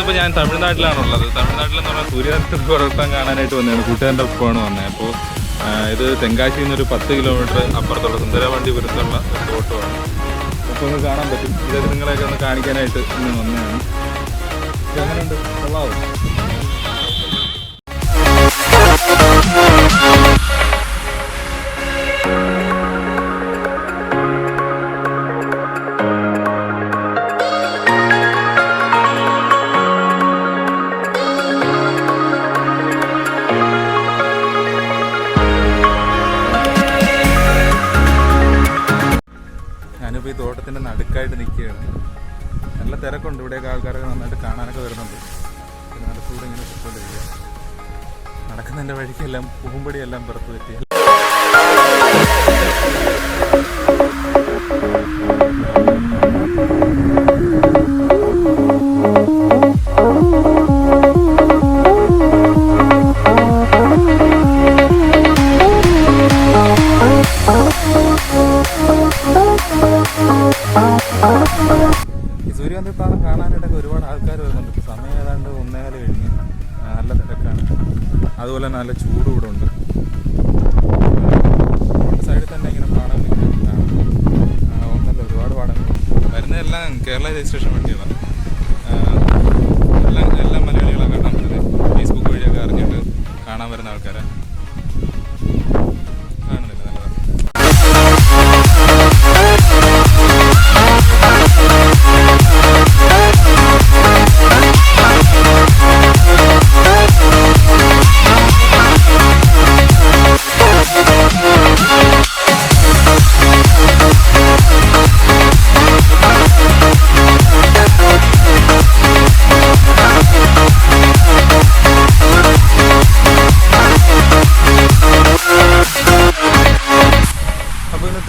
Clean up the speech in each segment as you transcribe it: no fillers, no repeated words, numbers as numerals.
ഇന്നിപ്പോൾ ഞാൻ തമിഴ്നാട്ടിലാണുള്ളത്. തമിഴ്നാട്ടിലെന്ന് പറഞ്ഞാൽ സൂര്യാസ്തം പുറത്താൻ കാണാനായിട്ട് വന്നതാണ്. കൂട്ടുകാരൻ്റെ ഒപ്പമാണ് വന്നത്. അപ്പോൾ ഇത് തെങ്കാശിയിൽ നിന്നൊരു 10 കിലോമീറ്റർ അപ്പുറത്തുള്ള സുന്ദരപാണ്ഡ്യപുരത്തുള്ള ഒരു തോട്ടമാണ്. അപ്പോൾ ഒന്ന് കാണാൻ പറ്റും. ഇതൊക്കെ നിങ്ങളെയൊക്കെ ഒന്ന് കാണിക്കാനായിട്ട് ഇന്ന് വന്നതാണ്. ഇത് എങ്ങനെയുണ്ട്? കൊള്ളാവും. ഞാനിപ്പോൾ ഈ തോട്ടത്തിൻ്റെ നടുക്കായിട്ട് നിൽക്കുകയാണ്. നല്ല തിരക്കുണ്ട്. ഇവിടെയൊക്കെ ആൾക്കാരൊക്കെ നന്നായിട്ട് കാണാനൊക്കെ വരുന്നുണ്ട്. പിന്നെ നടക്കൂടെ ഇങ്ങനെ പൊയ്ക്കൊണ്ടിരിക്കുക. നടക്കുന്നതിൻ്റെ വഴിക്കെല്ലാം പൂമ്പടിയെല്ലാം പുറത്ത് പറ്റിയ ഈ സൂര്യകാന്തിപ്പാടം കാണാനായിട്ടൊക്കെ ഒരുപാട് ആൾക്കാർ വരുന്നുണ്ട്. ഇപ്പോൾ സമയം ഏതാണ്ട് 1:15 കഴിഞ്ഞ്. നല്ല തിരക്കാണ്. അതുപോലെ നല്ല ചൂട് കൂടെ ഉണ്ട്. സൈഡിൽ തന്നെ ഇങ്ങനെ പാടം ഒന്നല്ല ഒരുപാട് പാടങ്ങൾ വരുന്നതെല്ലാം കേരള രജിസ്ട്രേഷൻ വണ്ടികളാണ്. എല്ലാം മലയാളികളൊക്കെ നമുക്ക് ഫേസ്ബുക്ക് വഴിയൊക്കെ അറിഞ്ഞിട്ട് കാണാൻ വരുന്ന ആൾക്കാരാണ്. കാണുന്നില്ല നല്ലതാണ്.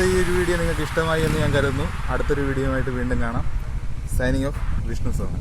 ഈ ഒരു വീഡിയോ നിങ്ങൾക്ക് ഇഷ്ടമായി എന്ന് ഞാൻ കരുതുന്നു. അടുത്തൊരു വീഡിയോയുമായിട്ട് വീണ്ടും കാണാം. Signing off, Vishnu Soman.